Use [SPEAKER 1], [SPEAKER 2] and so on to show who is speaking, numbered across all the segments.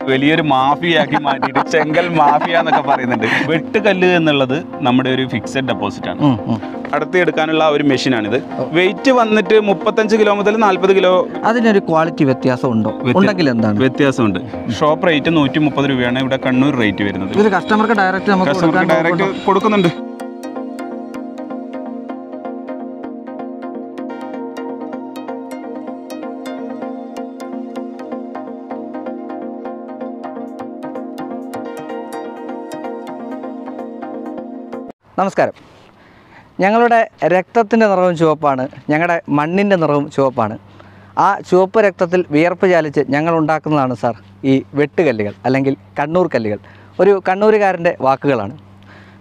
[SPEAKER 1] വലിയൊരു മാഫിയാക്കി മാറ്റിയിട്ട് ചെങ്കൽ മാഫിയ എന്നൊക്കെ പറയുന്നുണ്ട്. വെട്ടുകല്ല് എന്നുള്ളത് നമ്മുടെ ഒരു ഫിക്സഡ് ഡെപ്പോസിറ്റ് ആണ്. അടർത്തിയെടുക്കാനുള്ള ഒരു മെഷീനാണിത്. വെയിറ്റ് വന്നിട്ട് 35 കിലോ മുതൽ 40 കിലോ.
[SPEAKER 2] അതിനൊരു ക്വാളിറ്റി വ്യത്യാസം ഉണ്ടോ? ഉണ്ടെങ്കിൽ എന്താണ്?
[SPEAKER 1] വ്യത്യാസമുണ്ട്. ഷോപ്പ് റേറ്റ് 130 രൂപയാണ് ഇവിടെ കണ്ണൂർ റേറ്റ് വരുന്നത്.
[SPEAKER 2] ഇത് കസ്റ്റമർക്ക് ഡയറക്റ്റ്
[SPEAKER 1] കൊടുക്കുന്നുണ്ട്.
[SPEAKER 2] നമസ്കാരം. ഞങ്ങളുടെ രക്തത്തിൻ്റെ നിറവും ചുവപ്പാണ്, ഞങ്ങളുടെ മണ്ണിൻ്റെ നിറവും ചുവപ്പാണ്. ആ ചുവപ്പ് രക്തത്തിൽ വിയർപ്പ് ചാലിച്ച് ഞങ്ങൾ ഉണ്ടാക്കുന്നതാണ് സാർ ഈ വെട്ടുകല്ലുകൾ അല്ലെങ്കിൽ കണ്ണൂർ കല്ലുകൾ. ഒരു കണ്ണൂരുകാരൻ്റെ വാക്കുകളാണ്.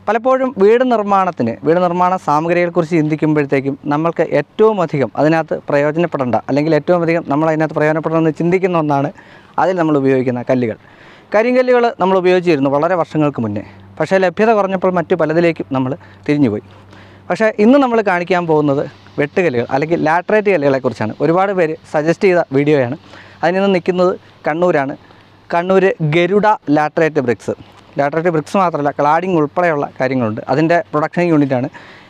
[SPEAKER 2] പലപ്പോഴും വീട് നിർമ്മാണ സാമഗ്രികളെക്കുറിച്ച് ചിന്തിക്കുമ്പോഴത്തേക്കും നമ്മൾക്ക് ഏറ്റവും അധികം അതിനകത്ത് പ്രയോജനപ്പെടേണ്ട അല്ലെങ്കിൽ ഏറ്റവും അധികം നമ്മൾ അതിനകത്ത് പ്രയോജനപ്പെടണമെന്ന് ചിന്തിക്കുന്ന ഒന്നാണ് അതിൽ നമ്മൾ ഉപയോഗിക്കുന്ന കല്ലുകൾ. കരിങ്കല്ലുകൾ നമ്മൾ ഉപയോഗിച്ചിരുന്നു വളരെ വർഷങ്ങൾക്ക് മുന്നേ. പക്ഷേ ലഭ്യത കുറഞ്ഞപ്പോൾ മറ്റു പലതിലേക്കും നമ്മൾ തിരിഞ്ഞുപോയി. പക്ഷേ ഇന്ന് നമ്മൾ കാണിക്കാൻ പോകുന്നത് വെട്ടുകല്ലുകൾ അല്ലെങ്കിൽ ലാറ്ററൈറ്റ് കല്ലുകളെക്കുറിച്ചാണ്. ഒരുപാട് പേര് സജസ്റ്റ് ചെയ്ത വീഡിയോയാണ്. അതിൽ നിൽക്കുന്നത് കണ്ണൂരാണ്. കണ്ണൂർ ഗരുഡ ലാറ്ററൈറ്റ് ബ്രിക്സ് മാത്രമല്ല, ക്ലാഡിംഗ് ഉൾപ്പെടെയുള്ള കാര്യങ്ങളുണ്ട്. അതിൻ്റെ പ്രൊഡക്ഷൻ യൂണിറ്റാണ്.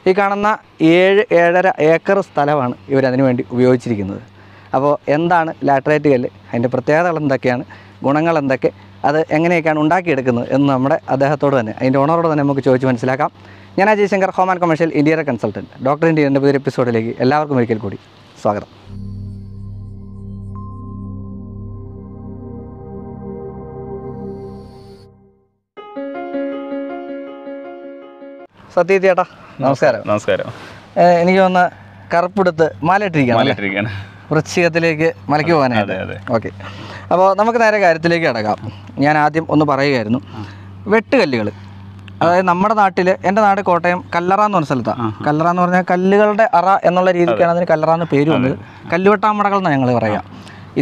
[SPEAKER 2] ഈ കാണുന്ന 7-7.5 ഏക്കർ സ്ഥലമാണ് ഇവരതിനു വേണ്ടി ഉപയോഗിച്ചിരിക്കുന്നത്. അപ്പോൾ എന്താണ് ലാറ്ററൈറ്റ് കല്ല്, അതിൻ്റെ പ്രത്യേകതകൾ എന്തൊക്കെയാണ്, ഗുണങ്ങൾ എന്തൊക്കെ, അത് എങ്ങനെയൊക്കെയാണ് ഉണ്ടാക്കിയെടുക്കുന്നത് എന്ന് നമ്മുടെ അദ്ദേഹത്തോട് തന്നെ അതിൻ്റെ ഓണറോട് തന്നെ നമുക്ക് ചോദിച്ച് മനസ്സിലാക്കാം. ഞാൻ Ajay Shankar, home and commercial interior consultant. Doctor ഇന്ത്യൻ്റെ പുതിയൊരു എപ്പിസോഡിലേക്ക് എല്ലാവർക്കും ഒരിക്കൽ കൂടി സ്വാഗതം. സത്യ ചേട്ടാ നമസ്കാരം.
[SPEAKER 1] നമസ്കാരം.
[SPEAKER 2] എനിക്ക് വന്ന കറുപ്പെടുത്ത് മാലയിട്ടിരിക്കുകയാണ് വൃശ്ചികത്തിലേക്ക് മലയ്ക്ക് പോകാനായിട്ട്. ഓക്കെ, അപ്പോൾ നമുക്ക് നേരെ കാര്യത്തിലേക്ക് കിടക്കാം. ഞാൻ ആദ്യം ഒന്ന് പറയുകയായിരുന്നു, വെട്ടുകല്ലുകൾ. അതായത് നമ്മുടെ നാട്ടിൽ, എൻ്റെ നാട് കോട്ടയം കല്ലറ എന്ന് പറഞ്ഞ സ്ഥലത്താണ്. കല്ലറ എന്ന് പറഞ്ഞാൽ കല്ലുകളുടെ അറ എന്നുള്ള രീതിക്കാണ് അതിന് കല്ലറ എന്ന് പേര് വന്നത്. കല്ലുവെട്ടാമടകൾ എന്നാണ് ഞങ്ങൾ പറയാം.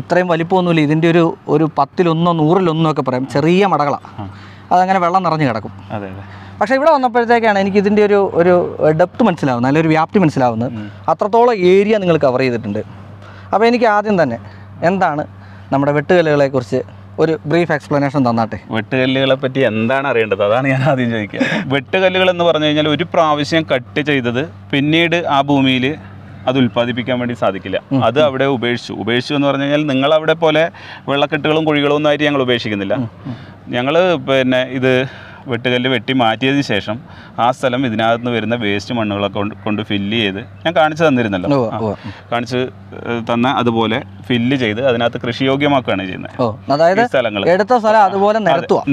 [SPEAKER 2] ഇത്രയും വലിപ്പമൊന്നുമില്ല. ഇതിൻ്റെ ഒരു 10-1 100-1 ഒക്കെ പറയാം. ചെറിയ മടകളാണ്. അതങ്ങനെ വെള്ളം നിറഞ്ഞു കിടക്കും. പക്ഷേ ഇവിടെ വന്നപ്പോഴത്തേക്കാണ് എനിക്ക് ഇതിൻ്റെ ഒരു ഡെപ്ത് മനസ്സിലാവുന്നത്, നല്ലൊരു വ്യാപ്തി മനസ്സിലാവുന്നത്. അത്രത്തോളം ഏരിയ നിങ്ങൾ കവർ ചെയ്തിട്ടുണ്ട്. അപ്പോൾ എനിക്ക് ആദ്യം തന്നെ എന്താണ് നമ്മുടെ വെട്ടുകല്ലുകളെക്കുറിച്ച് ഒരു ബ്രീഫ് എക്സ്പ്ലനേഷൻ തന്നാട്ടെ.
[SPEAKER 1] വെട്ടുകല്ലുകളെ പറ്റി എന്താണ് അറിയേണ്ടത്, അതാണ് ഞാൻ ആദ്യം ചോദിക്കുക. വെട്ടുകല്ലുകൾ എന്ന് പറഞ്ഞു കഴിഞ്ഞാൽ ഒരു പ്രാവശ്യം കട്ട് ചെയ്തത് പിന്നീട് ആ ഭൂമിയിൽ അത് ഉൽപ്പാദിപ്പിക്കാൻ വേണ്ടി സാധിക്കില്ല. അത് അവിടെ ഉപേക്ഷിച്ചു എന്ന് പറഞ്ഞു കഴിഞ്ഞാൽ നിങ്ങളവിടെ പോലെ വെള്ളക്കെട്ടുകളും കുഴികളും ഒന്നും ആയിട്ട് ഞങ്ങൾ ഉപേക്ഷിക്കുന്നില്ല. ഞങ്ങൾ ഇത് വെട്ടുകല്ല് വെട്ടി മാറ്റിയതിന് ശേഷം ആ സ്ഥലം ഇതിനകത്ത് നിന്ന് വരുന്ന വേസ്റ്റ് മണ്ണുകളൊക്കെ കൊണ്ട് ഫില്ല് ചെയ്ത് ഞാൻ കാണിച്ചു തന്നിരുന്നല്ലോ, കാണിച്ച് തന്ന അതുപോലെ ഫില്ല് ചെയ്ത് അതിനകത്ത് കൃഷിയോഗ്യമാക്കുകയാണ് ചെയ്യുന്നത്. സ്ഥലങ്ങൾ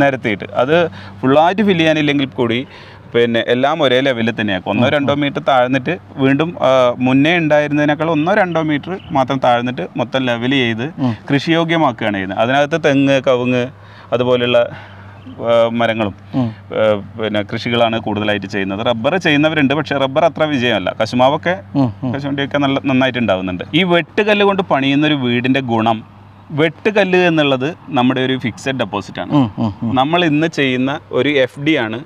[SPEAKER 1] നിരത്തിയിട്ട് അത് ഫുള്ളായിട്ട് ഫില്ല് ചെയ്യാനില്ലെങ്കിൽ കൂടി എല്ലാം ഒരേ ലെവലിൽ തന്നെയാക്കും. 1-2 മീറ്റർ താഴ്ന്നിട്ട് വീണ്ടും മുന്നേ ഉണ്ടായിരുന്നതിനേക്കാൾ 1-2 മീറ്റർ മാത്രം താഴ്ന്നിട്ട് മൊത്തം ലെവൽ ചെയ്ത് കൃഷിയോഗ്യമാക്കുകയാണ് ചെയ്യുന്നത്. അതിനകത്ത് തെങ്ങ്, കവുങ്ങ് അതുപോലെയുള്ള മരങ്ങളും കൃഷികളാണ് കൂടുതലായിട്ട് ചെയ്യുന്നത്. റബ്ബർ ചെയ്യുന്നവരുണ്ട്, പക്ഷേ റബ്ബർ അത്ര വിജയമല്ല. കശുവണ്ടിയൊക്കെ നന്നായിട്ട് ഉണ്ടാവുന്നുണ്ട്. ഈ വെട്ടുകല്ല് കൊണ്ട് പണിയുന്നൊരു വീടിൻ്റെ ഗുണം, വെട്ടുകല്ല് എന്നുള്ളത് നമ്മുടെ ഒരു ഫിക്സഡ് ഡെപ്പോസിറ്റ് ആണ്. നമ്മൾ ഇന്ന് ചെയ്യുന്ന ഒരു FD ആണ്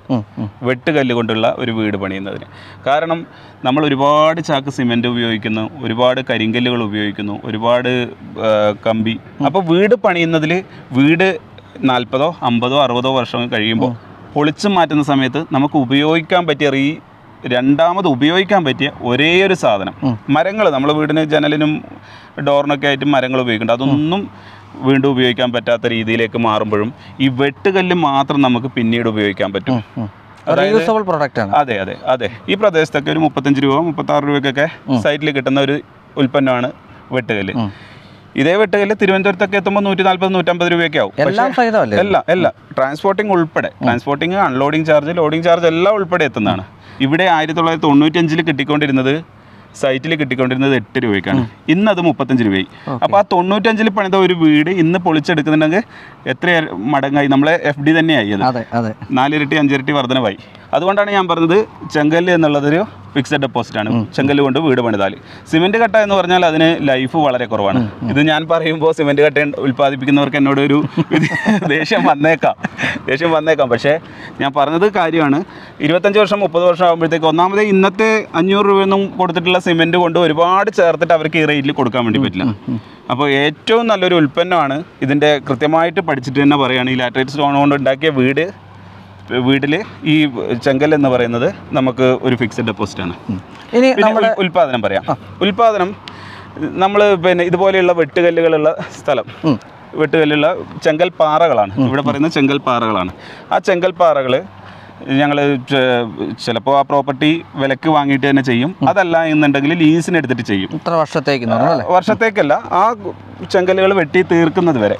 [SPEAKER 1] വെട്ടുകല്ല് കൊണ്ടുള്ള ഒരു വീട് പണിയുന്നതിന്. കാരണം നമ്മൾ ഒരുപാട് ചാക്ക് സിമെൻറ്റ് ഉപയോഗിക്കുന്നു, ഒരുപാട് കരിങ്കല്ലുകൾ ഉപയോഗിക്കുന്നു, ഒരുപാട് കമ്പി. അപ്പോൾ വീട് പണിയുന്നതിൽ വീട് 40, 50, 60 വർഷം കഴിയുമ്പോൾ പൊളിച്ചു മാറ്റുന്ന സമയത്ത് നമുക്ക് രണ്ടാമത് ഉപയോഗിക്കാൻ പറ്റിയ ഒരേ ഒരു സാധനം മരങ്ങൾ. നമ്മൾ വീടിന് ജനലിനും ഡോറിനൊക്കെ ആയിട്ട് മരങ്ങൾ ഉപയോഗിക്കുന്നുണ്ട്. അതൊന്നും വീണ്ടും ഉപയോഗിക്കാൻ പറ്റാത്ത രീതിയിലേക്ക് മാറുമ്പോഴും ഈ വെട്ടുകല്ല് മാത്രം നമുക്ക് പിന്നീട് ഉപയോഗിക്കാൻ പറ്റും. അതെ. ഈ പ്രദേശത്തൊക്കെ ഒരു 35 രൂപ 36 രൂപയ്ക്കൊക്കെ സൈറ്റിൽ കിട്ടുന്ന ഒരു ഉൽപ്പന്നമാണ് വെട്ടുകല്ല്. ഇതേ വെട്ടുകല്ല് തിരുവനന്തപുരത്തൊക്കെ എത്തുമ്പോൾ 140-150 രൂപയൊക്കെ ആവും. എല്ലാം ട്രാൻസ്പോർട്ടിങ് ഉൾപ്പെടെ, അൺലോഡിങ് ചാർജ്, ലോഡിങ് ചാർജ് എല്ലാം ഉൾപ്പെടെ എത്തുന്നതാണ്. ഇവിടെ 1995 കിട്ടിക്കൊണ്ടിരുന്നത്, സൈറ്റിൽ കിട്ടിക്കൊണ്ടിരുന്നത് 8 രൂപയ്ക്കാണ്. ഇന്നത് 35 രൂപയായി. അപ്പോൾ ആ 95 പണിത ഒരു വീട് ഇന്ന് പൊളിച്ചെടുക്കുന്നുണ്ടെങ്കിൽ എത്ര മടങ്ങായി? നമ്മളെ FD തന്നെയായി. അത് 4 ഇരട്ടി 5 ഇരട്ടി വർധനവായി. അതുകൊണ്ടാണ് ഞാൻ പറഞ്ഞത് ചെങ്കല്ല് എന്നുള്ളതൊരു ഫിക്സഡ് ഡെപ്പോസിറ്റാണ്. ചെങ്കല്ല് കൊണ്ട് വീട് പണിതാൽ. സിമെൻറ്റ് കട്ട എന്ന് പറഞ്ഞാൽ അതിന് ലൈഫ് വളരെ കുറവാണ്. ഇത് ഞാൻ പറയുമ്പോൾ സിമെൻറ്റ് കട്ട ഉൽപ്പാദിപ്പിക്കുന്നവർക്ക് എന്നോട് ഒരു ദേഷ്യം വന്നേക്കാം. പക്ഷേ ഞാൻ പറഞ്ഞത് കാര്യമാണ്. 25 വർഷം 30 വർഷം ആകുമ്പോഴത്തേക്ക് ഒന്നാമത് ഇന്നത്തെ 500 രൂപയൊന്നും കൊടുത്തിട്ടുള്ള സിമെന്റ് കൊണ്ട് ഒരുപാട് ചേർത്തിട്ട് അവർക്ക് ഈ റേറ്റിൽ കൊടുക്കാൻ വേണ്ടി പറ്റില്ല. അപ്പോൾ ഏറ്റവും നല്ലൊരു ഉൽപ്പന്നമാണ് ഇതിൻ്റെ കൃത്യമായിട്ട് പഠിച്ചിട്ട് തന്നെ പറയുകയാണ്, ഈ ലാറ്ററൈറ്റ് സ്റ്റോൺ കൊണ്ട് ഉണ്ടാക്കിയ വീട്ടിൽ ഈ ചെങ്കൽ എന്ന് പറയുന്നത് നമുക്ക് ഒരു ഫിക്സഡ് ഡെപ്പോസിറ്റാണ്. ഇനി ഉൽപ്പാദനം പറയാം. ഉൽപ്പാദനം നമ്മൾ പിന്നെ ഇതുപോലെയുള്ള വെട്ടുകല്ലുകളുള്ള സ്ഥലം, വെട്ടുകല്ലുള്ള ചെങ്കൽ പാറകളാണ് ഇവിടെ പറയുന്ന ചെങ്കൽ പാറകളാണ്. ആ ചെങ്കൽ പാറകൾ ഞങ്ങൾ ചിലപ്പോൾ ആ പ്രോപ്പർട്ടി വിലക്ക് വാങ്ങിയിട്ട് തന്നെ ചെയ്യും, അതല്ല എന്നുണ്ടെങ്കിൽ ലീസിന് എടുത്തിട്ട് ചെയ്യും.
[SPEAKER 2] ഇത്ര
[SPEAKER 1] വർഷത്തേക്കല്ല, ആ ചെങ്കലുകൾ വെട്ടി തീർക്കുന്നത് വരെ.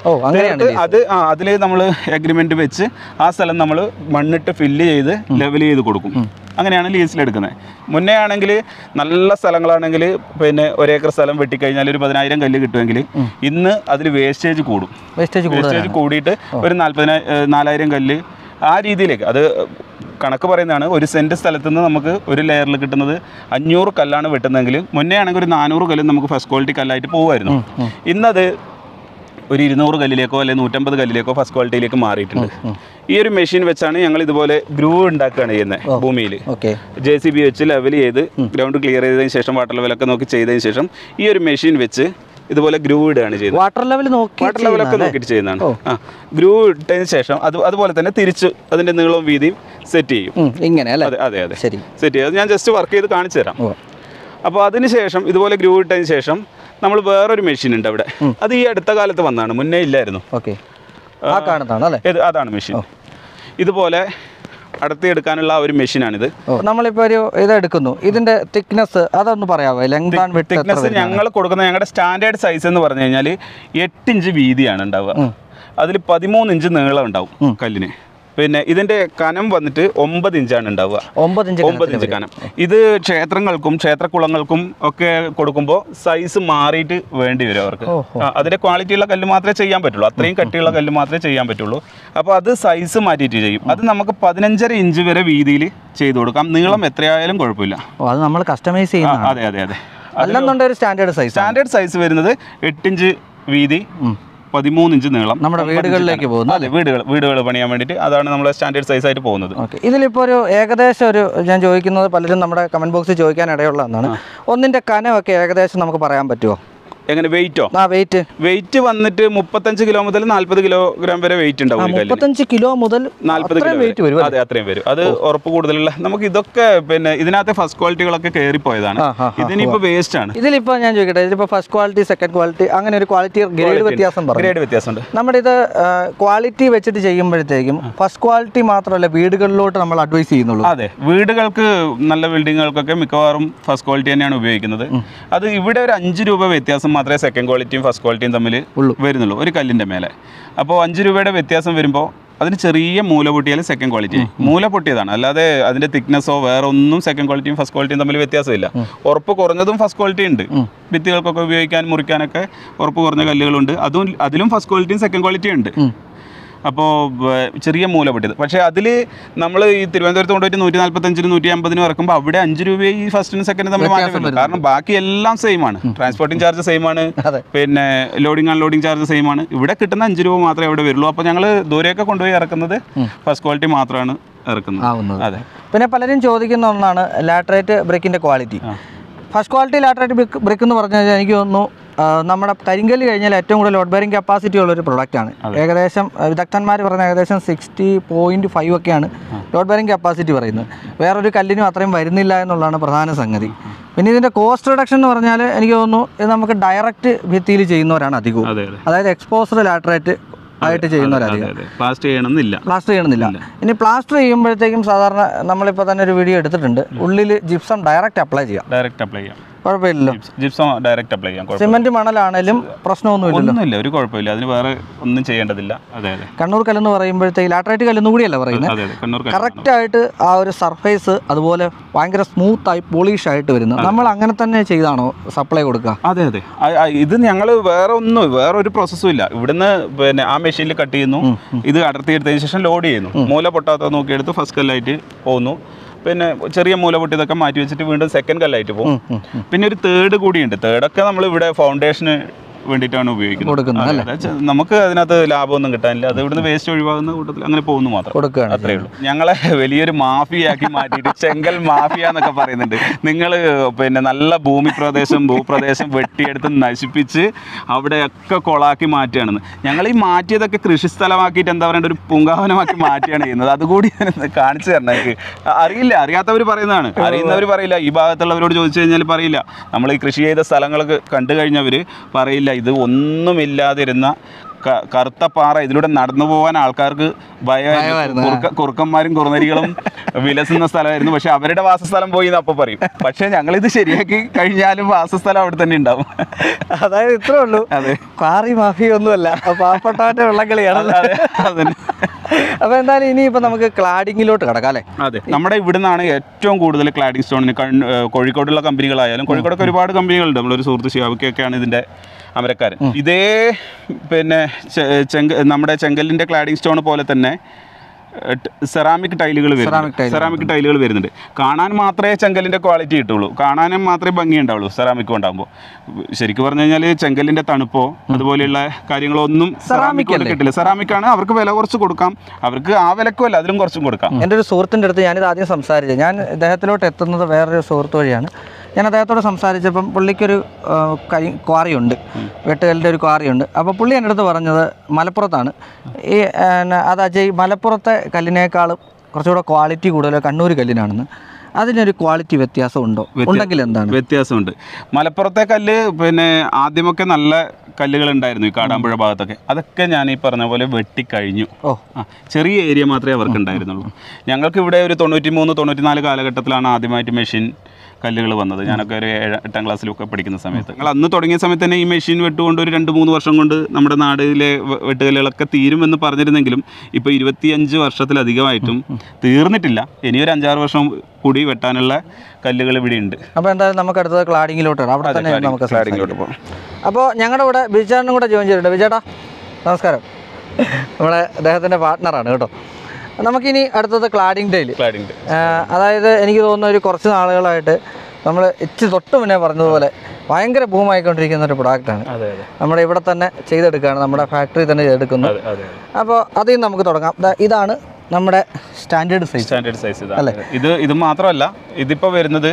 [SPEAKER 1] അത് അതിൽ നമ്മൾ എഗ്രിമെന്റ് വെച്ച് ആ സ്ഥലം നമ്മൾ മണ്ണിട്ട് ഫില്ല് ചെയ്ത് ലെവൽ ചെയ്ത് കൊടുക്കും. അങ്ങനെയാണ് ലീസിലെടുക്കുന്നത്. മുന്നേ ആണെങ്കിൽ നല്ല സ്ഥലങ്ങളാണെങ്കിൽ പിന്നെ 1 ഏക്കർ സ്ഥലം വെട്ടിക്കഴിഞ്ഞാൽ ഒരു 10,000 കല്ല് കിട്ടുമെങ്കിൽ ഇന്ന് അതിൽ വേസ്റ്റേജ് കൂടും. വേസ്റ്റേജ് കൂടിയിട്ട് ഒരു 4,000 കല്ല് ആ രീതിയിലേക്ക്. അത് കണക്ക് പറയുന്നതാണ്. 1 സെൻറ്റ് സ്ഥലത്ത് നിന്ന് നമുക്ക് ഒരു ലെയറിൽ കിട്ടുന്നത് 500 കല്ലാണ് വെട്ടുന്നതെങ്കിൽ മുന്നേ ആണെങ്കിൽ ഒരു 400 കല്ല് നമുക്ക് ഫസ്റ്റ് ക്വാളിറ്റി കല്ലായിട്ട് പോകുമായിരുന്നു. ഇന്നത് ഒരു 200 കല്ലിലേക്കോ അല്ലെങ്കിൽ 150 കല്ലിലേക്കോ ഫസ്റ്റ് ക്വാളിറ്റിയിലേക്ക് മാറിയിട്ടുണ്ട്. ഈ ഒരു മെഷീൻ വെച്ചാണ് ഞങ്ങൾ ഇതുപോലെ ഗ്രൂവ് ഉണ്ടാക്കുകയാണ് ചെയ്യുന്നത്. ഭൂമിയിൽ JCB വെച്ച് ലെവൽ ചെയ്ത് ഗ്രൗണ്ട് ക്ലിയർ ചെയ്തതിന് ശേഷം വാട്ടർ ലെവലൊക്കെ നോക്കി ചെയ്തതിന് ശേഷം ഈ ഒരു മെഷീൻ വെച്ച് ഇതുപോലെ ഗ്രൂവ് ഇടുകയാണ് ചെയ്യുന്നത്. വാട്ടർ ലെവലൊക്കെ നോക്കിയിട്ട് ചെയ്യുന്നതാണ്. ഗ്രൂവ് ഇട്ടതിന് ശേഷം അതുപോലെ തന്നെ തിരിച്ച് അതിൻ്റെ നീളവും വീതിയും സെറ്റ് ചെയ്യും.
[SPEAKER 2] ഇങ്ങനെ
[SPEAKER 1] അതെ സെറ്റ് ചെയ്യും. അത് ഞാൻ ജസ്റ്റ് വർക്ക് ചെയ്ത് കാണിച്ചു തരാം. അപ്പോൾ അതിന് ശേഷം ഇതുപോലെ ഗ്രൂവ് ഇട്ടതിന് ശേഷം നമ്മൾ വേറൊരു മെഷീൻ ഉണ്ട് അവിടെ. അത് ഈ അടുത്ത കാലത്ത് വന്നതാണ്, മുന്നേ ഇല്ലായിരുന്നു. അതാണ് മെഷീൻ. ഇതുപോലെ അടർത്തിയെടുക്കാനുള്ള ഒരു മെഷീനാണിത്.
[SPEAKER 2] നമ്മളിപ്പോൾ ഒരു ഇതെടുക്കുന്നു, ഇതിന്റെ തിക്നെസ് അതൊന്ന് പറയാമോ?
[SPEAKER 1] തിക്നെസ് ഞങ്ങൾ കൊടുക്കുന്ന ഞങ്ങളുടെ സ്റ്റാൻഡേർഡ് സൈസ് എന്ന് പറഞ്ഞു കഴിഞ്ഞാൽ 8 ഇഞ്ച് വീതിയാണ് ഉണ്ടാവുക. അതിൽ 13 ഇഞ്ച് നീളം ഉണ്ടാവും കല്ലിന്. പിന്നെ ഇതിന്റെ കനം വന്നിട്ട് 9 ഇഞ്ചാണ് ഉണ്ടാവുക. 9 ഇഞ്ച് കനം. ഇത് ക്ഷേത്രങ്ങൾക്കും ക്ഷേത്രക്കുളങ്ങൾക്കും ഒക്കെ കൊടുക്കുമ്പോൾ സൈസ് മാറിയിട്ട് വേണ്ടി വരും അവർക്ക്. അതിന്റെ ക്വാളിറ്റിയുള്ള കല്ല് മാത്രമേ ചെയ്യാൻ പറ്റുള്ളൂ, അത്രയും കട്ടിയുള്ള കല്ല് മാത്രമേ ചെയ്യാൻ പറ്റുള്ളൂ. അപ്പോൾ അത് സൈസ് മാറ്റിയിട്ട് ചെയ്യും. അത് നമുക്ക് 15.5 ഇഞ്ച് വരെ വീതിയിൽ ചെയ്തു കൊടുക്കാം. നീളം എത്രയായാലും കുഴപ്പമില്ല.
[SPEAKER 2] അത് നമ്മൾ കസ്റ്റമൈസ് ചെയ്യുന്നത്.
[SPEAKER 1] അതെ.
[SPEAKER 2] അല്ലെന്നുണ്ടെങ്കിൽ സ്റ്റാൻഡേർഡ് സൈസ്
[SPEAKER 1] വരുന്നത് 8 ഇഞ്ച് വീതി 13 ഇഞ്ച് നീളം. നമ്മുടെ വീടുകളിലേക്ക് പോകുന്നത്. അതെ, വീടുകൾ പണിയാൻ വേണ്ടിയിട്ട് അതാണ് നമ്മുടെ സ്റ്റാൻഡേർഡ് സൈസ് ആയിട്ട് പോകുന്നത്.
[SPEAKER 2] ഇതിലിപ്പോൾ ഒരു ഏകദേശം ഞാൻ ചോദിക്കുന്നത് പലരും നമ്മുടെ കമന്റ് ബോക്സിൽ ചോദിക്കാൻ ഇടയുള്ളതാണ്. ഒന്നിന്റെ കനമൊക്കെ ഏകദേശം നമുക്ക് പറയാൻ പറ്റുമോ?
[SPEAKER 1] എങ്ങനെ വെയിറ്റോ? വെയിറ്റ് വന്നിട്ട് 35 കിലോ മുതൽ 40 കിലോഗ്രാം വരെ വെയിറ്റ് ഉണ്ടാവും.
[SPEAKER 2] 35 കിലോ മുതൽ
[SPEAKER 1] 40 കിലോ വെയിറ്റ് വരും. അതെ, അത്രയും വരും. അത് ഉറപ്പ് കൂടുതലുള്ള നമുക്ക് ഇതൊക്കെ പിന്നെ ഇതിനകത്ത് ഫസ്റ്റ് ക്വാളിറ്റികളൊക്കെ കയറിപ്പോയതാണ്. ഇതിനിപ്പോൾ വേസ്റ്റ് ആണ്.
[SPEAKER 2] ഇതിലിപ്പോൾ ഞാൻ ചോദിക്കട്ടെ, ഇതിലിപ്പോൾ ഫസ്റ്റ് ക്വാളിറ്റി സെക്കൻഡ് ക്വാളിറ്റി അങ്ങനെ ഒരു ക്വാളിറ്റി ഗ്രേഡ് വ്യത്യാസമുണ്ട്. നമ്മുടെ ഇത് ക്വാളിറ്റി വെച്ചിട്ട് ചെയ്യുമ്പോഴത്തേക്കും ഫസ്റ്റ് ക്വാളിറ്റി മാത്രമല്ല വീടുകളിലോട്ട് നമ്മൾ അഡ്വൈസ് ചെയ്യുന്നുള്ളൂ.
[SPEAKER 1] അതെ, വീടുകൾക്ക് നല്ല ബിൽഡിങ്ങുകൾക്കൊക്കെ മിക്കവാറും ഫസ്റ്റ് ക്വാളിറ്റി തന്നെയാണ് ഉപയോഗിക്കുന്നത്. അത് ഇവിടെ ഒരു 5 രൂപ വ്യത്യാസം മാത്രമേ സെക്കൻഡ് ക്വാളിറ്റിയും ഫസ്റ്റ് ക്വാളിറ്റിയും തമ്മിൽ വരുന്നുള്ളൂ ഒരു കല്ലിൻ്റെ മേലെ. അപ്പോൾ 5 രൂപയുടെ വ്യത്യാസം വരുമ്പോൾ അതിന് ചെറിയ മൂല പൊട്ടിയാലും സെക്കൻഡ് ക്വാളിറ്റി. മൂല പൊട്ടിയതാണ്, അല്ലാതെ അതിൻ്റെ തിക്നെസ്സോ വേറെ ഒന്നും സെക്കൻഡ് ക്വാളിറ്റിയും ഫസ്റ്റ് ക്വാളിറ്റിയും തമ്മിൽ വ്യത്യാസമില്ല. ഉറപ്പ് കുറഞ്ഞതും ഫസ്റ്റ് ക്വാളിറ്റി ഉണ്ട്. ഭിത്തികൾക്കൊക്കെ ഉപയോഗിക്കാൻ മുറിക്കാനൊക്കെ ഉറപ്പ് കുറഞ്ഞ കല്ലുകളുണ്ട്. അതിലും ഫസ്റ്റ് ക്വാളിറ്റിയും സെക്കൻഡ് ക്വാളിറ്റിയും ഉണ്ട്. അപ്പോൾ ചെറിയ മൂല പൊട്ടിയത്. പക്ഷേ അതിൽ നമ്മൾ ഈ തിരുവനന്തപുരത്ത് കൊണ്ടുപോയിട്ട് 145-ന് 150-ന് ഇറക്കുമ്പോൾ അവിടെ 5 രൂപയും ഈ ഫസ്റ്റിനും സെക്കൻഡും തമ്മിൽ മാറ്റം വരും. കാരണം ബാക്കി എല്ലാം സെയിം ആണ്. ട്രാൻസ്പോർട്ടിംഗ് ചാർജ് സെയിം ആണ്, പിന്നെ ലോഡിംഗ് അൺലോഡിംഗ് ചാർജ് സെയിം ആണ്. ഇവിടെ കിട്ടുന്ന 5 രൂപ മാത്രമേ അവിടെ വരുള്ളൂ. അപ്പോൾ ഞങ്ങൾ ദൂരെയൊക്കെ കൊണ്ടുപോയി ഇറക്കുന്നത് ഫസ്റ്റ് ക്വാളിറ്റി മാത്രമാണ് ഇറക്കുന്നത്. അതെ.
[SPEAKER 2] പിന്നെ പലരും ചോദിക്കുന്ന ഒന്നാണ് ലാറ്ററൈറ്റ് ബ്രിക്കിൻ്റെ quality. First quality laterite brick എന്ന് പറഞ്ഞു കഴിഞ്ഞാൽ എനിക്ക് തോന്നുന്നു നമ്മുടെ കരിങ്കല്ല് കഴിഞ്ഞാൽ ഏറ്റവും കൂടുതൽ ലോഡ് ബെയറിംഗ് കപ്പാസിറ്റി ഉള്ളൊരു പ്രൊഡക്റ്റാണ്. ഏകദേശം വിദഗ്ധന്മാർ പറഞ്ഞ ഏകദേശം 60.5 ഒക്കെയാണ് ലോഡ് ബെയറിംഗ് കപ്പാസിറ്റി പറയുന്നത്. വേറൊരു കല്ലിനും അത്രയും വരുന്നില്ല എന്നുള്ളതാണ് പ്രധാന സംഗതി. പിന്നെ ഇതിൻ്റെ കോസ്റ്റ് റിഡക്ഷൻ എന്ന് പറഞ്ഞാൽ എനിക്ക് തോന്നുന്നു ഇത് നമുക്ക് ഡയറക്റ്റ് ഭിത്തിയിൽ ചെയ്യുന്നവരാണ് അധികവും. അതായത് എക്സ്പോസ്ഡ് ലാറ്ററൈറ്റ് ആയിട്ട് ചെയ്യുന്നവരധികം.
[SPEAKER 1] പ്ലാസ്റ്റർ ചെയ്യണമെന്നില്ല.
[SPEAKER 2] ഇനി പ്ലാസ്റ്റർ ചെയ്യുമ്പോഴത്തേക്കും സാധാരണ നമ്മളിപ്പോൾ തന്നെ ഒരു വീഡിയോ എടുത്തിട്ടുണ്ട്, ഉള്ളിൽ ജിപ്സം ഡയറക്റ്റ് അപ്ലൈ ചെയ്യാം. കുഴപ്പമില്ലല്ലോ.
[SPEAKER 1] ജിപ്സം ഡയറക്റ്റ് അപ്ലൈ ചെയ്യാം.
[SPEAKER 2] സിമെന്റ് മണലാണേലും പ്രശ്നമൊന്നുമില്ല,
[SPEAKER 1] ഒരു കുഴപ്പമില്ല. അതിന് വേറെ ഒന്നും ചെയ്യേണ്ടതില്ല.
[SPEAKER 2] കണ്ണൂർ കല്ലെന്ന് പറയുമ്പോഴത്തേക്ക് ലാറ്ററൈറ്റ് കല്ലെന്ന് കൂടിയല്ല പറയുന്നത്. കറക്റ്റ് ആയിട്ട് ആ ഒരു സർഫേസ് അതുപോലെ ഭയങ്കര സ്മൂത്ത് ആയി പോളിഷ് ആയിട്ട് വരുന്നത്. നമ്മൾ അങ്ങനെ തന്നെ ചെയ്താണോ സപ്ലൈ കൊടുക്കുക?
[SPEAKER 1] അതെ. ഇത് ഞങ്ങൾ വേറൊരു പ്രോസസ്സും ഇല്ല. ഇവിടുന്ന് പിന്നെ ആ മെഷീനിൽ കട്ട് ചെയ്യുന്നു, ഇത് അടർത്തിയെടുത്തതിന് ശേഷം ലോഡ് ചെയ്യുന്നു, മൂല പൊട്ടാത്ത നോക്കിയെടുത്ത് ഫസ്റ്റ് കല്ലായിട്ട് പോകുന്നു. പിന്നെ ചെറിയ മൂല പൊട്ടിയതൊക്കെ മാറ്റി വെച്ചിട്ട് വീണ്ടും സെക്കൻഡ് കല്ലായിട്ട് പോകും. പിന്നെ ഒരു തേർഡ് കൂടിയുണ്ട്. തേർഡൊക്കെ നമ്മൾ ഇവിടെ ഫൗണ്ടേഷന് വേണ്ടിയിട്ടാണ് ഉപയോഗിക്കുന്നത്. നമുക്ക് അതിനകത്ത് ലാഭമൊന്നും കിട്ടാനില്ല. അത് ഇവിടുന്ന് വേസ്റ്റ് ഒഴിവാകുന്ന കൂട്ടത്തിൽ അങ്ങനെ പോകുന്നു മാത്രം, അത്രേ ഉള്ളൂ. ഞങ്ങളെ വലിയൊരു മാഫിയാക്കി മാറ്റിയിട്ട് ചെങ്കൽ മാഫിയ എന്നൊക്കെ പറയുന്നുണ്ട്. നിങ്ങൾ പിന്നെ നല്ല ഭൂപ്രദേശം വെട്ടിയെടുത്ത് നശിപ്പിച്ച് അവിടെയൊക്കെ കൊളാക്കി മാറ്റുകയാണെന്ന്. ഞങ്ങൾ ഈ മാറ്റിയതൊക്കെ കൃഷിസ്ഥലമാക്കിയിട്ട് എന്താ പറയേണ്ട ഒരു പൂങ്കാവനമാക്കി മാറ്റുകയാണ് ചെയ്യുന്നത്. അതുകൂടി കാണിച്ചു തരണം. എനിക്ക് അറിയാത്തവർ പറയുന്നതാണ്, അറിയുന്നവർ പറയില്ല. ഈ ഭാഗത്തുള്ളവരോട് ചോദിച്ചു കഴിഞ്ഞാൽ പറയില്ല. നമ്മൾ ഈ കൃഷി ചെയ്ത സ്ഥലങ്ങളൊക്കെ കണ്ടു കഴിഞ്ഞവർ പറയില്ല ഇത് ഒന്നുമില്ലാതിരുന്ന കറുത്ത പാറ, ഇതിലൂടെ നടന്നു പോകാൻ ആൾക്കാർക്ക് ഭയമായിരുന്നു. കുറുക്കന്മാരും കുറുനരികളും വിലസുന്ന സ്ഥലമായിരുന്നു. പക്ഷെ അവരുടെ വാസസ്ഥലം പോയി എന്ന് അപ്പോൾ പറയും. പക്ഷെ ഞങ്ങളിത് ശരിയാക്കി കഴിഞ്ഞാലും വാസസ്ഥലം അവിടെ തന്നെ ഉണ്ടാവും.
[SPEAKER 2] അതായത് ഇത്രേ ഉള്ളൂ. അതെ, ക്വാറി മാഫിയ ഒന്നുമല്ല, പാവപ്പെട്ടവന്റെ വെള്ളക്കളിയാണ്. അതന്നെ. അപ്പോൾ എന്തായാലും ഇനിയിപ്പോൾ നമുക്ക് ക്ലാഡിങ്ങിലോട്ട് കിടക്കാം അല്ലേ?
[SPEAKER 1] അതെ, നമ്മുടെ ഇവിടുന്നാണ് ഏറ്റവും കൂടുതൽ ക്ലാഡിംഗ് സ്റ്റോണിന് കോഴിക്കോടുള്ള കമ്പനികളായാലും, കോഴിക്കോടൊക്കെ ഒരുപാട് കമ്പനികളുണ്ട്. നമ്മളൊരു സുഹൃത്ത് ഷിയാബിക്കൊക്കെയാണ് ഇതിൻ്റെ അമരക്കാരൻ. ഇതേ പിന്നെ നമ്മുടെ ചെങ്കലിൻ്റെ ക്ലാഡിംഗ് സ്റ്റോൺ പോലെ തന്നെ സെറാമിക് ടൈലുകൾ വരുന്നുണ്ട്. കാണാൻ മാത്രമേ ചെങ്കലിൻ്റെ ക്വാളിറ്റി കിട്ടുള്ളൂ, കാണാനും മാത്രമേ ഭംഗി ഉണ്ടാവുള്ളൂ സെറാമിക് ഉണ്ടാകുമ്പോൾ. ശരിക്കും പറഞ്ഞു കഴിഞ്ഞാൽ ചെങ്കലിൻ്റെ തണുപ്പോ അതുപോലെയുള്ള കാര്യങ്ങളൊന്നും സെറാമിക് കിട്ടില്ല. സെറാമിക്കാണ്, അവർക്ക് വില കുറച്ച് കൊടുക്കാം, അവർക്ക് ആ വിലക്കും അല്ല അതിലും കുറച്ചും കൊടുക്കാം.
[SPEAKER 2] എൻ്റെ ഒരു സുഹൃത്തിൻ്റെ അടുത്ത് ഞാനിത് ആദ്യം സംസാരിച്ചത്, ഞാൻ ഇദ്ദേഹത്തിലോട്ട് എത്തുന്നത് വേറൊരു സുഹൃത്ത് വഴിയാണ്. ഞാൻ അദ്ദേഹത്തോട് സംസാരിച്ചപ്പം പുള്ളിക്കൊരു ക്വാറിയുണ്ട്, വെട്ടുകല്ലിൻ്റെ ഒരു ക്വാറിയുണ്ട്. അപ്പോൾ പുള്ളി എൻ്റെ അടുത്ത് പറഞ്ഞത് മലപ്പുറത്താണ്. അതാ ഈ മലപ്പുറത്തെ കല്ലിനേക്കാളും കുറച്ചുകൂടെ ക്വാളിറ്റി കൂടുതൽ കണ്ണൂർ കല്ലിനാണെന്ന്. അതിനൊരു ക്വാളിറ്റി വ്യത്യാസം ഉണ്ടോ? ഉണ്ടെങ്കിൽ എന്താണ്
[SPEAKER 1] വ്യത്യാസമുണ്ട്? മലപ്പുറത്തെ കല്ല് പിന്നെ ആദ്യമൊക്കെ നല്ല കല്ലുകൾ ഉണ്ടായിരുന്നു ഈ കാടാമ്പുഴ ഭാഗത്തൊക്കെ. അതൊക്കെ ഞാൻ ഈ പറഞ്ഞ പോലെ വെട്ടിക്കഴിഞ്ഞു. ചെറിയ ഏരിയ മാത്രമേ അവർക്ക് ഉണ്ടായിരുന്നുള്ളൂ. ഞങ്ങൾക്ക് ഇവിടെ ഒരു 93-94 കാലഘട്ടത്തിലാണ് ആദ്യമായിട്ട് മെഷീൻ കല്ലുകൾ വന്നത്. ഞാനൊക്കെ ഒരു 8ാം ക്ലാസ്സിലൊക്കെ പഠിക്കുന്ന സമയത്ത്. ഞങ്ങൾ അന്ന് തുടങ്ങിയ സമയത്ത് തന്നെ ഈ മെഷീൻ വെട്ടുകൊണ്ട് ഒരു 2-3 വർഷം കൊണ്ട് നമ്മുടെ നാടിലെ വെട്ടുകല്ലുകളൊക്കെ തീരുമെന്ന് പറഞ്ഞിരുന്നെങ്കിലും ഇപ്പോൾ 25 വർഷത്തിലധികമായിട്ടും തീർന്നിട്ടില്ല. ഇനിയൊരു 5-6 വർഷം കൂടി വെട്ടാനുള്ള കല്ലുകൾ ഇവിടെ ഉണ്ട്.
[SPEAKER 2] അപ്പോൾ എന്തായാലും നമുക്ക് അടുത്തത് ക്ലാഡിങ്ങിലോട്ട് വരാം. അവിടെ തന്നെ നമുക്ക് ക്ലാഡിങ്ങിലോട്ട് പോകാം. അപ്പോൾ ഞങ്ങളുടെ കൂടെ ബിജാനും കൂടെ ജോയിൻ ചെയ്തിട്ടുണ്ട്. ബിജേട്ടാ നമസ്കാരം. നമ്മുടെ അദ്ദേഹത്തിൻ്റെ പാർട്ട്ണറാണ് കേട്ടോ. നമുക്കിനി അടുത്തത് ക്ലാഡിംഗ് ടൈൽ. അതായത് എനിക്ക് തോന്നുന്ന ഒരു കുറച്ച് നാളുകളായിട്ട് നമ്മൾ തൊട്ട് മുന്നേ പറഞ്ഞതുപോലെ ഭയങ്കര ബൂമായിക്കൊണ്ടിരിക്കുന്ന ഒരു പ്രൊഡക്റ്റാണ്. നമ്മുടെ ഇവിടെ തന്നെ ചെയ്തെടുക്കുകയാണ്, നമ്മുടെ ഫാക്ടറി തന്നെ ചെയ്തെടുക്കുന്നത്. അപ്പോൾ അതിൽ നിന്ന് നമുക്ക് തുടങ്ങാം. ഇതാണ് നമ്മുടെ സ്റ്റാൻഡേർഡ് സൈസ്
[SPEAKER 1] അല്ലേ? ഇത് മാത്രമല്ല, ഇതിപ്പോൾ വരുന്നത്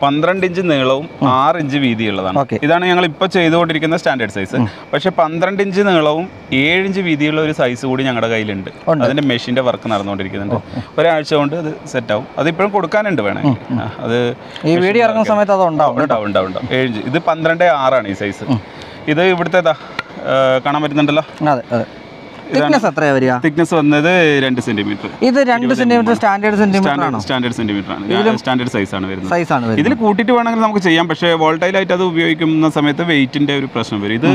[SPEAKER 1] 12 ഇഞ്ച് നീളവും 6 ഇഞ്ച് വീതിയുള്ളതാണ്. ഇതാണ് ഞങ്ങൾ ഇപ്പോൾ ചെയ്തുകൊണ്ടിരിക്കുന്ന സ്റ്റാൻഡേർഡ് സൈസ്. പക്ഷേ 12 ഇഞ്ച് നീളവും 7 ഇഞ്ച് വീതിയുള്ള ഒരു സൈസ് കൂടി ഞങ്ങളുടെ കയ്യിലുണ്ട്. അതിൻ്റെ മെഷീൻ്റെ വർക്ക് നടന്നുകൊണ്ടിരിക്കുന്നുണ്ട്. ഒരാഴ്ച കൊണ്ട് അത് സെറ്റാവും. അതിപ്പോഴും കൊടുക്കാനുണ്ട് വേണമെങ്കിൽ. അത്
[SPEAKER 2] ഈ വീഡിയോ ഇറങ്ങുന്ന സമയത്ത് അത് ഉണ്ടാവും.
[SPEAKER 1] 7 ഇഞ്ച്. ഇത് 12.6 ഈ സൈസ്. ഇത് ഇവിടുത്തേതാ കാണാൻ പറ്റുന്നുണ്ടല്ലോ.
[SPEAKER 2] അതെ അതെ. തിക്നെസ് എത്രയാ വരിക?
[SPEAKER 1] തിക്നെസ് വന്നത് 2 സെന്റിമീറ്റർ.
[SPEAKER 2] ഇത് 2 സെന്റിമീറ്റർ സ്റ്റാൻഡേർഡ് സെന്റിമീറ്റർ ആണോ?
[SPEAKER 1] സ്റ്റാൻഡേർഡ് സെന്റിമീറ്റർ ആണ്. സ്റ്റാൻഡേർഡ് സൈസ് ആണ് വരുന്നത്. ഇതിൽ കൂട്ടിയിട്ട് വേണമെങ്കിൽ നമുക്ക് ചെയ്യാം. പക്ഷേ വോൾട്ടൈലായിട്ട് അത് ഉപയോഗിക്കുന്ന സമയത്ത് വെയിറ്റിന്റെ ഒരു പ്രശ്നം വരും. ഇത്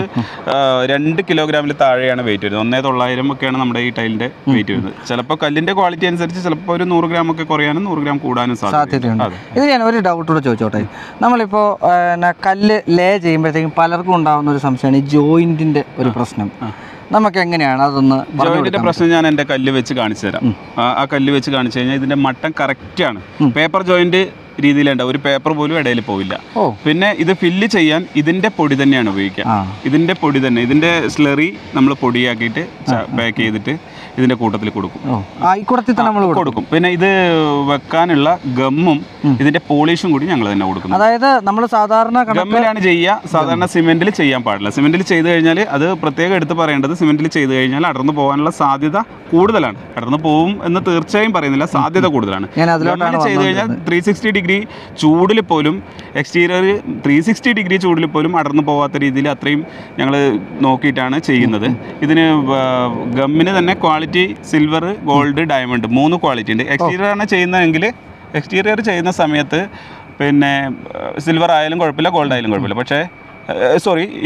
[SPEAKER 1] 2 കിലോഗ്രാമിൽ താഴെയാണ് വെയിറ്റ് വരുന്നത്. 1900 ഒക്കെയാണ് നമ്മുടെ ഈ ടൈലിന്റെ വെയിറ്റ് വരുന്നത്. ചിലപ്പോൾ കല്ലിന്റെ ക്വാളിറ്റി അനുസരിച്ച് ചിലപ്പോൾ ഒരു 100 ഗ്രാം ഒക്കെ കുറയാനും 100 ഗ്രാം കൂടാനും സാധ്യതയുണ്ട്.
[SPEAKER 2] ഇത് ഞാൻ ഒരു ഡൗട്ടോടെ ചോദിച്ചോട്ടെ. നമ്മളിപ്പോൾ കല്ല് ലേ ചെയ്യുമ്പോഴത്തേക്കും പലർക്കും ഉണ്ടാകുന്ന ഒരു സംശയമാണ് ഈ ജോയിന്റിന്റെ ഒരു പ്രശ്നം. നമുക്ക് എങ്ങനെയാണ് അതൊന്ന്?
[SPEAKER 1] ജോയിന്റിന്റെ പ്രശ്നം ഞാൻ എൻ്റെ കല്ല് വെച്ച് കാണിച്ചു തരാം. ആ കല്ല് വെച്ച് കാണിച്ചു കഴിഞ്ഞാൽ ഇതിന്റെ മട്ടം കറക്റ്റ് ആണ്. പേപ്പർ ജോയിന്റ് രീതിയിലുണ്ടാവും, ഒരു പേപ്പർ പോലും ഇടയിൽ പോവില്ല. പിന്നെ ഇത് ഫില്ല് ചെയ്യാൻ ഇതിന്റെ പൊടി തന്നെയാണ് ഉപയോഗിക്കുക. ഇതിന്റെ പൊടി തന്നെ, ഇതിന്റെ സ്ലറി നമ്മൾ പൊടിയാക്കിയിട്ട് പാക്ക് ചെയ്തിട്ട് ഇതിന്റെ കൂട്ടത്തിൽ കൊടുക്കും. പിന്നെ ഇത് വെക്കാനുള്ള ഗമ്മും ഇതിന്റെ പോളിഷും കൂടി ഞങ്ങൾ തന്നെ കൊടുക്കും.
[SPEAKER 2] അതായത് നമ്മൾ സാധാരണ
[SPEAKER 1] ഗമ്മിലാണ് ചെയ്യുക, സാധാരണ സിമെന്റിൽ ചെയ്യാൻ പാടില്ല. സിമെന്റിൽ ചെയ്ത് കഴിഞ്ഞാൽ അത് പ്രത്യേകം എടുത്ത് പറയേണ്ടത്, സിമെന്റിൽ ചെയ്ത് കഴിഞ്ഞാൽ അടർന്നു പോകാനുള്ള സാധ്യത കൂടുതലാണ്. അടർന്നു പോവും എന്ന് തീർച്ചയായും പറയുന്നില്ല, സാധ്യത കൂടുതലാണ്. ചെയ്ത് കഴിഞ്ഞാൽ 360 ഡിഗ്രി ചൂടിൽ പോലും, എക്സ്റ്റീരിയർ 360 ഡിഗ്രി ചൂടിൽ പോലും അടർന്നു പോകാത്ത രീതിയിൽ അത്രയും ഞങ്ങൾ നോക്കിയിട്ടാണ് ചെയ്യുന്നത്. ഇതിന് ഗമ്മിന് തന്നെ quality silver, gold, diamond 3 quality ഉണ്ട്. എക്സ്റ്റീരിയറാണ് ചെയ്യുന്നതെങ്കിൽ എക്സ്റ്റീരിയർ ചെയ്യുന്ന സമയത്ത് പിന്നെ സിൽവർ ആയാലും കുഴപ്പമില്ല, ഗോൾഡ് ആയാലും കുഴപ്പമില്ല. പക്ഷേ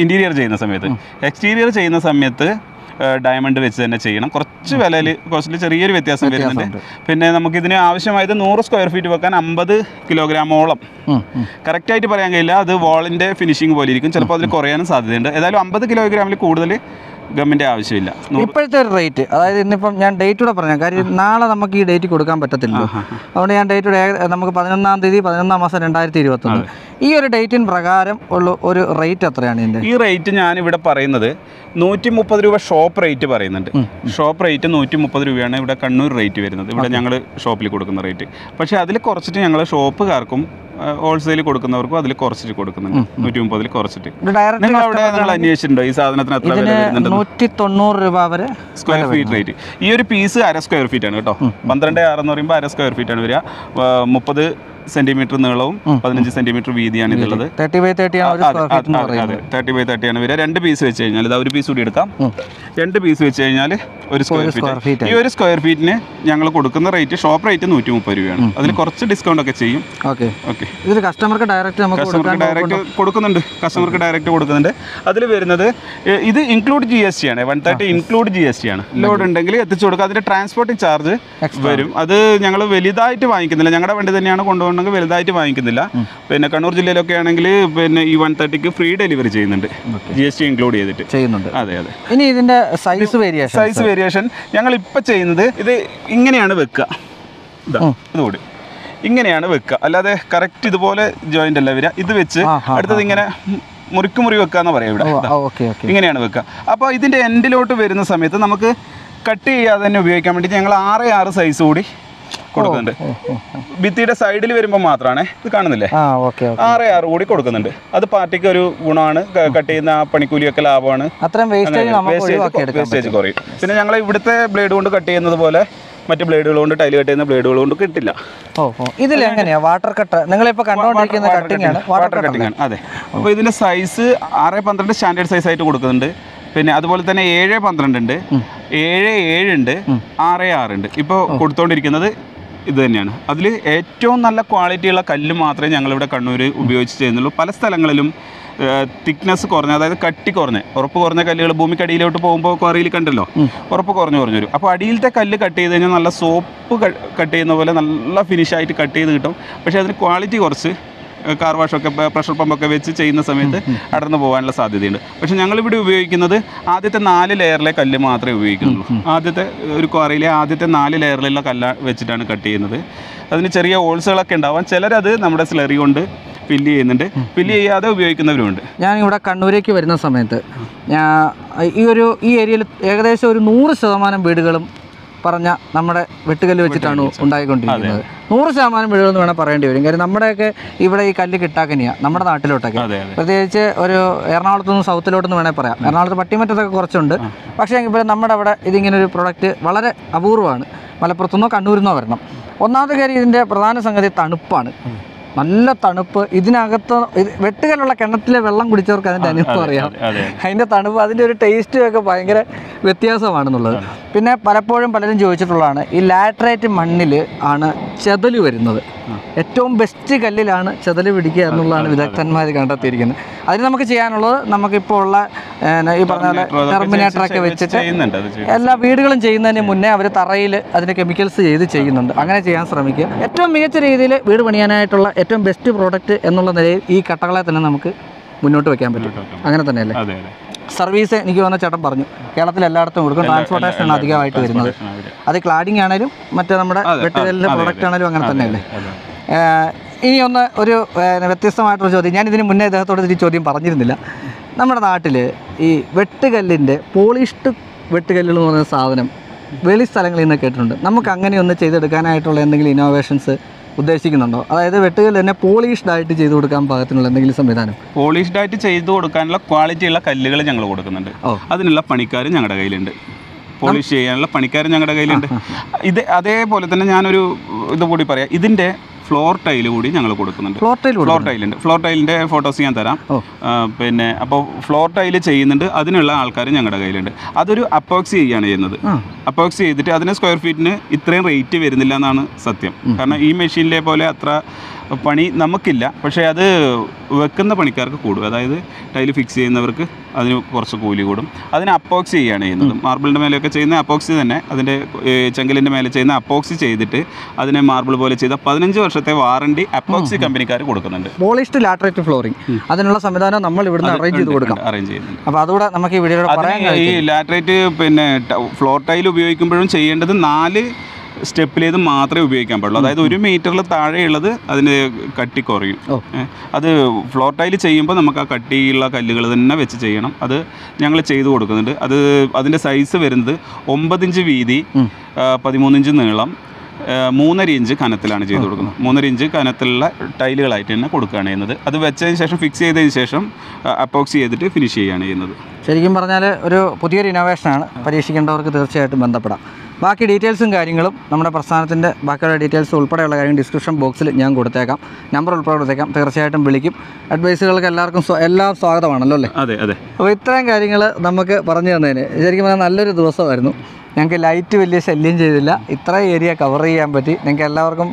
[SPEAKER 1] ഇൻറ്റീരിയർ ചെയ്യുന്ന സമയത്ത്, എക്സ്റ്റീരിയർ ചെയ്യുന്ന സമയത്ത് ഡയമണ്ട് വെച്ച് തന്നെ ചെയ്യണം. കുറച്ച് വിലയിൽ കോസ്റ്റിൽ ചെറിയൊരു വ്യത്യാസം വരുന്നുണ്ട്. പിന്നെ നമുക്കിതിന് ആവശ്യമായത് 100 സ്ക്വയർ ഫീറ്റ് വെക്കാൻ 50 കിലോഗ്രാമോളം. കറക്റ്റായിട്ട് പറയാൻ കഴിയില്ല, അത് വാളിൻ്റെ ഫിനിഷിങ് പോലെ ഇരിക്കും. ചിലപ്പോൾ അതിൽ കുറയാനും സാധ്യതയുണ്ട്. ഏതായാലും 50 കിലോഗ്രാമിൽ കൂടുതൽ ഗമ്മിൻ്റെ ആവശ്യമില്ല.
[SPEAKER 2] ഇപ്പോഴത്തെ ഒരു റേറ്റ്, അതായത് ഇന്നിപ്പം ഞാൻ ഡേറ്റ് കൂടെ പറഞ്ഞാൽ കാര്യം നാളെ നമുക്ക് ഈ ഡേറ്റ് കൊടുക്കാൻ പറ്റത്തില്ല. അതുകൊണ്ട് ഞാൻ ഡേറ്റ് കൂടെ നമുക്ക് 11-ാം തീയതി 11-ാം മാസം 2021 ഈ ഒരു ഡേറ്റിന് പ്രകാരം ഉള്ള ഒരു റേറ്റ് എത്രയാണ് ഇതിൻ്റെ?
[SPEAKER 1] ഈ റേറ്റ് ഞാനിവിടെ പറയുന്നത് 130 രൂപ ഷോപ്പ് റേറ്റ് പറയുന്നുണ്ട്. ഷോപ്പ് റേറ്റ് 130 രൂപയാണ് ഇവിടെ കണ്ണൂർ റേറ്റ് വരുന്നത്, ഇവിടെ ഞങ്ങൾ ഷോപ്പിൽ കൊടുക്കുന്ന റേറ്റ്. പക്ഷേ അതിൽ കുറച്ചിട്ട് ഞങ്ങൾ ഷോപ്പുകാർക്കും ഹോൾസെയിൽ കൊടുക്കുന്നവർക്കും അതിൽ കുറച്ചിട്ട് കൊടുക്കുന്നുണ്ട്, 130 കുറച്ചിട്ട്. നിങ്ങൾ അവിടെ നിങ്ങൾ അന്വേഷിച്ചിട്ടുണ്ടോ ഈ സാധനത്തിന് എത്ര വില വരുന്നുണ്ട്?
[SPEAKER 2] 190 രൂപ വരെ
[SPEAKER 1] സ്ക്വയർ ഫീറ്റ് റേറ്റ്. ഈ ഒരു പീസ് 1/2 സ്ക്വയർ ഫീറ്റ് ആണ് കേട്ടോ. 12.6 എന്ന് പറയുമ്പോൾ 1/2 സ്ക്വയർ ഫീറ്റ് ആണ് വരിക. 30 സെന്റിമീറ്റർ നീളവും 15 സെന്റിമീറ്റർ വീതിയാണ് ഇതുള്ളത്.
[SPEAKER 2] 30x30
[SPEAKER 1] ആണ് വരിക. 2 പീസ് വെച്ച് കഴിഞ്ഞാൽ ഇതാ ഒരു പീസ് കൂടി എടുക്കാം. 2 പീസ് വെച്ച് കഴിഞ്ഞാൽ ഒരു സ്ക്വയർ ഫീറ്റ്. ഈ ഒരു സ്ക്വയർ ഫീറ്റിന് ഞങ്ങൾ കൊടുക്കുന്ന റേറ്റ് ഷോപ്പ് റേറ്റ് 130 രൂപയാണ്. അതിൽ കുറച്ച് ഡിസ്കൗണ്ട് ഒക്കെ ചെയ്യും.
[SPEAKER 2] ഇത് കസ്റ്റമർക്ക് ഡയറക്റ്റ്
[SPEAKER 1] കൊടുക്കുന്നുണ്ട്. കസ്റ്റമർക്ക് ഡയറക്റ്റ് കൊടുക്കുന്നുണ്ട്. അതിൽ വരുന്നത് ഇത് ഇൻക്ലൂഡ് GST ആണ്. 130 ഇൻക്ലൂഡ് GST ആണ്. ലോഡ് ഉണ്ടെങ്കിൽ എത്തിച്ചു കൊടുക്കുക. അതിന്റെ ട്രാൻസ്പോർട്ടിംഗ് ചാർജ് വരും. അത് ഞങ്ങൾ വലുതായിട്ട് വാങ്ങിക്കുന്നില്ല. ഞങ്ങളുടെ വണ്ടി തന്നെയാണ് കൊണ്ടുപോകുന്നത്, വലുതായിട്ട് വാങ്ങിക്കുന്നില്ല. പിന്നെ കണ്ണൂർ ജില്ലയിലൊക്കെ ആണെങ്കിൽ പിന്നെ ഈ 130ക്ക് ഫ്രീ ഡെലിവറി ചെയ്യുന്നുണ്ട്, GST ഇൻക്ലൂഡ് ചെയ്തിട്ട് ചെയ്യുന്നുണ്ട്. അതെ. ഇനി ഇതിന്റെ സൈസ് വേരിയേഷൻ ഞങ്ങൾ ഇപ്പം ചെയ്യുന്നത് ഇത് ഇങ്ങനെയാണ് വെക്കുക. ഇതുകൂടി ഇങ്ങനെയാണ് വെക്കുക, അല്ലാതെ കറക്റ്റ് ഇതുപോലെ ജോയിന്റ് അല്ല വരിക. ഇത് വെച്ച് അടുത്തത് ഇങ്ങനെ മുറി വെക്കുക എന്ന് പറയാം ഇവിടെ. ഇങ്ങനെയാണ് വെക്കുക. അപ്പോൾ ഇതിന്റെ എൻഡിലോട്ട് വരുന്ന സമയത്ത് നമുക്ക് കട്ട് ചെയ്യാതെ തന്നെ ഉപയോഗിക്കാൻ വേണ്ടി ഞങ്ങൾ 6x6 സൈസ് കൂടി കൊടുക്കുന്നുണ്ട്. ഭിത്തിയുടെ സൈഡിൽ വരുമ്പോൾ മാത്രമാണ് ഇത് കാണുന്നില്ലേ, 6x6 കൂടി കൊടുക്കുന്നുണ്ട്. അത് പാർട്ടിക്ക് ഒരു ഗുണമാണ്. കട്ട് ചെയ്യുന്ന പണിക്കൂലിയൊക്കെ ലാഭമാണ്, വേസ്റ്റേജ് കുറയും. പിന്നെ ഞങ്ങൾ ഇവിടുത്തെ ബ്ലേഡ് കൊണ്ട് കട്ട് ചെയ്യുന്നത് പോലെ മറ്റ് ബ്ലേഡുകൾ കൊണ്ട്, ടൈല് കട്ട് ചെയ്യുന്ന ബ്ലേഡുകൾ കൊണ്ട് കിട്ടില്ല.
[SPEAKER 2] ഇതിൽ എങ്ങനെയാ വാട്ടർ കട്ട് നിങ്ങളിപ്പോൾ കണ്ടുകൊണ്ടിരിക്കുന്ന കട്ടിംഗ് ആണ്, വാട്ടർ കട്ടിംഗ് ആണ്.
[SPEAKER 1] അതെ. അപ്പോൾ ഇതിന്റെ സൈസ് 6x12 സ്റ്റാൻഡേർഡ് സൈസ് ആയിട്ട് കൊടുക്കുന്നുണ്ട്. പിന്നെ അതുപോലെ തന്നെ 7x12 ഉണ്ട്, 7x7 ഉണ്ട്, 6x6 ഉണ്ട്. ഇപ്പോൾ കൊടുത്തുകൊണ്ടിരിക്കുന്നത് ഇത് തന്നെയാണ്. അതിൽ ഏറ്റവും നല്ല ക്വാളിറ്റിയുള്ള കല്ല് മാത്രമേ ഞങ്ങളിവിടെ കണ്ണൂർ ഉപയോഗിച്ച് ചെയ്യുന്നുള്ളൂ. പല സ്ഥലങ്ങളിലും തിക്നെസ് കുറഞ്ഞ, അതായത് കട്ടി കുറഞ്ഞ, ഉറപ്പ് കുറഞ്ഞ കല്ലുകൾ ഭൂമിക്കടിയിലോട്ട് പോകുമ്പോൾ ക്വാറിയിൽ കണ്ടല്ലോ, ഉറപ്പ് കുറഞ്ഞു വരും. അപ്പോൾ അടിയിലത്തെ കല്ല് കട്ട് ചെയ്ത് കഴിഞ്ഞാൽ നല്ല സോപ്പ് കട്ട് ചെയ്യുന്ന പോലെ നല്ല ഫിനിഷായിട്ട് കട്ട് ചെയ്ത് കിട്ടും. പക്ഷേ അതിന് ക്വാളിറ്റി കുറച്ച് കാർ വാഷൊക്കെ പ്രഷർ പമ്പൊക്കെ വെച്ച് ചെയ്യുന്ന സമയത്ത് അടർന്നു പോകാനുള്ള സാധ്യതയുണ്ട്. പക്ഷേ ഞങ്ങളിവിടെ ഉപയോഗിക്കുന്നത് ആദ്യത്തെ 4 ലെയറിലെ കല്ല് മാത്രമേ ഉപയോഗിക്കുന്നുള്ളൂ. ആദ്യത്തെ ഒരു ക്വാറിയിലെ ആദ്യത്തെ 4 ലെയറിലുള്ള കല്ല് വെച്ചിട്ടാണ് കട്ട് ചെയ്യുന്നത്. അതിന് ചെറിയ ഹോൾസുകളൊക്കെ ഉണ്ടാവാം. ചിലരത് നമ്മുടെ സ്ലറി കൊണ്ട് ഫില്ല് ചെയ്യുന്നുണ്ട്, ഫില്ല് ചെയ്യാതെ ഉപയോഗിക്കുന്നവരുമുണ്ട്.
[SPEAKER 2] ഞാനിവിടെ കണ്ണൂരേക്ക് വരുന്ന സമയത്ത് ഈ ഏരിയയിൽ ഏകദേശം ഒരു 100% വീടുകളും പറഞ്ഞ നമ്മുടെ വെട്ടുകല്ല് വെച്ചിട്ടാണ് ഉണ്ടായിക്കൊണ്ടിരിക്കുന്നത്. 100% വീടുകളെന്ന് വേണം പറയേണ്ടി വരും. കാര്യം നമ്മുടെയൊക്കെ ഇവിടെ ഈ കല്ല് കിട്ടാക്കനിയാണ് നമ്മുടെ നാട്ടിലോട്ടൊക്കെ. പ്രത്യേകിച്ച് ഒരു എറണാകുളത്തു നിന്ന് സൗത്തിലോട്ടെന്ന് വേണേൽ പറയാം. എറണാകുളത്ത് പട്ടിമറ്റത്തൊക്കെ കുറച്ചുണ്ട്. പക്ഷേ ഇപ്പോൾ നമ്മുടെ അവിടെ ഇതിങ്ങനൊരു പ്രൊഡക്റ്റ് വളരെ അപൂർവമാണ്. മലപ്പുറത്തുനിന്നോ കണ്ണൂരിൽ നിന്നോ വരണം. ഒന്നാമത്തെ കാര്യം ഇതിൻ്റെ പ്രധാന സംഗതി തണുപ്പാണ്. നല്ല തണുപ്പ്. ഇതിനകത്ത് വെട്ടുകല്ലുള്ള കിണറ്റിലെ വെള്ളം കുടിച്ചവർക്ക് അതിൻ്റെ അനുഭവം അറിയാം. അതിൻ്റെ തണുപ്പ്, അതിൻ്റെ ഒരു ടേസ്റ്റും ഒക്കെ ഭയങ്കര വ്യത്യാസമാണെന്നുള്ളത്. പിന്നെ പലപ്പോഴും പലരും ചോദിച്ചിട്ടുള്ളതാണ്, ഈ ലാറ്ററൈറ്റ് മണ്ണിൽ ആണ് ചെതല് വരുന്നത്. ഏറ്റവും ബെസ്റ്റ് കല്ലിലാണ് ചെതല് പിടിക്കുക എന്നുള്ളതാണ് വിദഗ്ധന്മാർ കണ്ടെത്തിയിരിക്കുന്നത്. അതിന് നമുക്ക് ചെയ്യാനുള്ളത്, നമുക്കിപ്പോൾ ഉള്ള ഈ പറഞ്ഞ പോലെ ടെർമിനേറ്ററൊക്കെ വെച്ചിട്ട് എല്ലാ വീടുകളും ചെയ്യുന്നതിന് മുന്നേ അവർ തറയിൽ അതിൻ്റെ കെമിക്കൽസ് ചെയ്യുന്നുണ്ട്. അങ്ങനെ ചെയ്യാൻ ശ്രമിക്കുക. ഏറ്റവും മികച്ച രീതിയിൽ വീട് പണിയാനായിട്ടുള്ള ഏറ്റവും ബെസ്റ്റ് പ്രോഡക്റ്റ് എന്നുള്ള നിലയിൽ ഈ കട്ടകളെ തന്നെ നമുക്ക് മുന്നോട്ട് വയ്ക്കാൻ പറ്റും. അങ്ങനെ തന്നെയല്ലേ? സർവീസ് എനിക്ക് തോന്നുന്ന ചേട്ടൻ പറഞ്ഞു കേരളത്തിൽ എല്ലായിടത്തും കൊടുക്കും. ട്രാൻസ്പോർട്ടേഷനാണ് അധികമായിട്ട് വരുന്നത്. അത് ക്ലാഡിംഗ് ആണെങ്കിലും മറ്റേ നമ്മുടെ വെട്ടുകല്ലിൻ്റെ പ്രോഡക്റ്റ് ആണെങ്കിലും അങ്ങനെ തന്നെയല്ലേ? ഇനി ഒരു വ്യത്യസ്തമായിട്ടൊരു ചോദ്യം, ഞാൻ ഇതിന് മുന്നേ ഇദ്ദേഹത്തോട് ഈ ചോദ്യം പറഞ്ഞിരുന്നില്ല. നമ്മുടെ നാട്ടിൽ ഈ വെട്ടുകല്ലിൻ്റെ പോളിഷ്ഡ് വെട്ടുകല്ലുകൾ എന്ന് പറയുന്ന സാധനം വെളി സ്ഥലങ്ങളിൽ നിന്ന് കേട്ടിട്ടുണ്ട്. നമുക്ക് അങ്ങനെയൊന്ന് ചെയ്തെടുക്കാനായിട്ടുള്ള എന്തെങ്കിലും ഇന്നോവേഷൻസ് ഉദ്ദേശിക്കുന്നുണ്ടോ? അതായത് വെട്ടുകല്ല് തന്നെ പോളിഷ്ഡ് ആയിട്ട് ചെയ്തു കൊടുക്കാൻ പാകത്തിനുള്ള എന്തെങ്കിലും സംവിധാനം?
[SPEAKER 1] പോളിഷ്ഡ് ആയിട്ട് ചെയ്തു കൊടുക്കാനുള്ള ക്വാളിറ്റിയുള്ള കല്ലുകൾ ഞങ്ങൾ കൊടുക്കുന്നുണ്ട്. അതിനുള്ള പണിക്കാരും ഞങ്ങളുടെ കയ്യിലുണ്ട്. പോളിഷ് ചെയ്യാനുള്ള പണിക്കാരും ഞങ്ങളുടെ കയ്യിലുണ്ട്. അതേപോലെ തന്നെ ഞാനൊരു ഇതുകൂടി പറയാം, ഇതിൻ്റെ ഫ്ലോർ ടൈല് കൂടി ഞങ്ങൾ കൊടുക്കുന്നുണ്ട്. ഫ്ലോർ ടൈലിൻ്റെ ഫോട്ടോസ് ഞാൻ തരാം. പിന്നെ അപ്പോൾ ഫ്ലോർ ടൈല് ചെയ്യുന്നുണ്ട്, അതിനുള്ള ആൾക്കാർ ഞങ്ങളുടെ കയ്യിലുണ്ട്. അതൊരു അപ്പോക്സി ചെയ്യുകയാണ് ചെയ്യുന്നത്. അപ്പോക്സി ചെയ്തിട്ട് അതിന് സ്ക്വയർ ഫീറ്റിന് ഇത്രയും റേറ്റ് വരുന്നില്ല എന്നാണ് സത്യം. കാരണം ഈ മെഷീനിലെ പോലെ അത്ര പണി നമുക്കില്ല, പക്ഷേ അത് വെക്കുന്ന പണിക്കാർക്ക് കൂടും. അതായത് ടൈല് ഫിക്സ് ചെയ്യുന്നവർക്ക് അതിന് കുറച്ച് കൂലി കൂടും. അതിന് അപ്പോക്സി ചെയ്യുകയാണ് ചെയ്യുന്നത്. മാർബിളിൻ്റെ മേലെയൊക്കെ ചെയ്യുന്ന അപ്പോക്സി തന്നെ, അതിൻ്റെ ചെങ്കലിൻ്റെ മേലെ ചെയ്യുന്ന അപ്പോക്സി ചെയ്തിട്ട് അതിനെ മാർബിൾ പോലെ ചെയ്ത 15 വർഷത്തെ വാറണ്ടി അപ്പോക്സി കമ്പനിക്കാർ കൊടുക്കുന്നുണ്ട്.
[SPEAKER 2] പോളിഷ്ഡ് ലാറ്ററൈറ്റ് ഫ്ലോറിംഗ്, അതിനുള്ള സംവിധാനം നമ്മൾ ഇവിടുന്ന് അറേഞ്ച് ചെയ്ത് കൊടുക്കാം.
[SPEAKER 1] അറേഞ്ച് ചെയ്യുന്നുണ്ട്.
[SPEAKER 2] അപ്പോൾ അതുകൂടെ നമുക്ക് ഈ വീഡിയോയിൽ പറയാൻ
[SPEAKER 1] ഈ ലാറ്ററൈറ്റ് പിന്നെ ഫ്ലോർ ടൈൽ ഉപയോഗിക്കുമ്പോഴും ചെയ്യേണ്ടത് 4 സ്റ്റെപ്പിലേത് മാത്രമേ ഉപയോഗിക്കാൻ പാടുള്ളൂ. അതായത് 1 മീറ്ററിൽ താഴെയുള്ളത് അതിന് കട്ടി കുറയും. അത് ഫ്ലോർ ടൈൽ ചെയ്യുമ്പോൾ നമുക്ക് ആ കട്ടിയുള്ള കല്ലുകൾ തന്നെ വെച്ച് ചെയ്യണം. അത് ഞങ്ങൾ ചെയ്തു കൊടുക്കുന്നുണ്ട്. അതിൻ്റെ സൈസ് വരുന്നത് 9 ഇഞ്ച് വീതി, 13 ഇഞ്ച് നീളം, 3.5 ഇഞ്ച് കനത്തിലാണ് ചെയ്ത് കൊടുക്കുന്നത്. 3.5 ഇഞ്ച് കനത്തിലുള്ള ടൈലുകളായിട്ട് തന്നെ കൊടുക്കുകയാണ് ചെയ്യുന്നത്. അത് വെച്ചതിന് ശേഷം ഫിക്സ് ചെയ്തതിന് ശേഷം അപ്പോക്സി ചെയ്തിട്ട് ഫിനിഷ് ചെയ്യുകയാണ് ചെയ്യുന്നത്.
[SPEAKER 2] ശരിക്കും പറഞ്ഞാൽ ഒരു പുതിയൊരു ഇന്നോവേഷനാണ്. പരീക്ഷിക്കേണ്ടവർക്ക് തീർച്ചയായിട്ടും ബന്ധപ്പെടാം. ബാക്കി ഡീറ്റെയിൽസും കാര്യങ്ങളും നമ്മുടെ പ്രസ്ഥാനത്തിൻ്റെ ബാക്കിയുള്ള ഡീറ്റെയിൽസ് ഉൾപ്പെടെയുള്ള കാര്യം ഡിസ്ക്രിപ്ഷൻ ബോക്സിൽ ഞാൻ കൊടുത്തേക്കാം. നമ്പർ ഉൾപ്പെടെ കൊടുത്തേക്കാം. തീർച്ചയായിട്ടും വിളിക്കും. അഡ്വൈസുകൾക്ക് എല്ലാവർക്കും എല്ലാം സ്വാഗതമാണല്ലോ അല്ലേ?
[SPEAKER 1] അതെ അതെ.
[SPEAKER 2] അപ്പോൾ ഇത്രയും കാര്യങ്ങൾ നമുക്ക് പറഞ്ഞു തന്നതിന് ശരിക്കും പറഞ്ഞാൽ നല്ലൊരു ദിവസമായിരുന്നു. ഞങ്ങൾക്ക് ലൈറ്റ് വലിയ ശല്യം ചെയ്തില്ല. ഇത്രയും ഏരിയ കവർ ചെയ്യാൻ പറ്റി. നിങ്ങൾക്ക് എല്ലാവർക്കും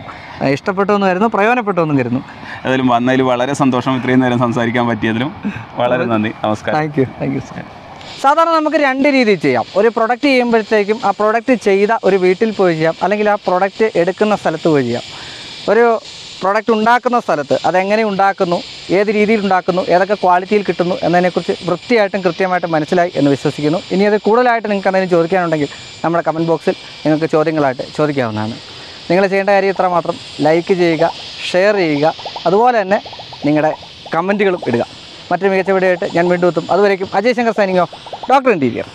[SPEAKER 2] ഇഷ്ടപ്പെട്ടു എന്ന് വരുന്നു, പ്രയോജനപ്പെട്ടു എന്നും കരുതുന്നു.
[SPEAKER 1] അതിലും വന്നതിൽ വളരെ സന്തോഷം. ഇത്രയും നേരം സംസാരിക്കാൻ പറ്റിയതിലും വളരെ നന്ദി. നമസ്കാരം.
[SPEAKER 2] Thank you sir. സാധാരണ നമുക്ക് 2 രീതിയിൽ ചെയ്യാം. ഒരു പ്രൊഡക്റ്റ് ചെയ്യുമ്പോഴത്തേക്കും ആ പ്രൊഡക്റ്റ് ചെയ്ത ഒരു വീട്ടിൽ പോയി ചെയ്യാം, അല്ലെങ്കിൽ ആ പ്രൊഡക്റ്റ് എടുക്കുന്ന സ്ഥലത്ത് പോയി ചെയ്യാം. ഒരു പ്രൊഡക്റ്റ് ഉണ്ടാക്കുന്ന സ്ഥലത്ത് അതെങ്ങനെ ഉണ്ടാക്കുന്നു, ഏത് രീതിയിൽ ഉണ്ടാക്കുന്നു, ഏതൊക്കെ ക്വാളിറ്റിയിൽ കിട്ടുന്നു എന്നതിനെക്കുറിച്ച് വൃത്തിയായിട്ടും കൃത്യമായിട്ടും മനസ്സിലായി എന്ന് വിശ്വസിക്കുന്നു. ഇനി അത് കൂടുതലായിട്ട് നിങ്ങൾക്ക് എന്തെങ്കിലും ചോദിക്കാനുണ്ടെങ്കിൽ നമ്മുടെ കമൻറ്റ് ബോക്സിൽ നിങ്ങൾക്ക് ചോദ്യങ്ങളായിട്ട് ചോദിക്കാവുന്നതാണ്. നിങ്ങൾ ചെയ്യേണ്ട കാര്യം ഇത്ര മാത്രം: ലൈക്ക് ചെയ്യുക, ഷെയർ ചെയ്യുക, അതുപോലെ തന്നെ നിങ്ങളുടെ കമൻറ്റുകളും ഇടുക. മറ്റൊരു മികച്ച വീഡിയോ ആയിട്ട് ഞാൻ വീണ്ടും എത്തും. അതുവരേക്കും Ajay Shankar signing off, doctor interior.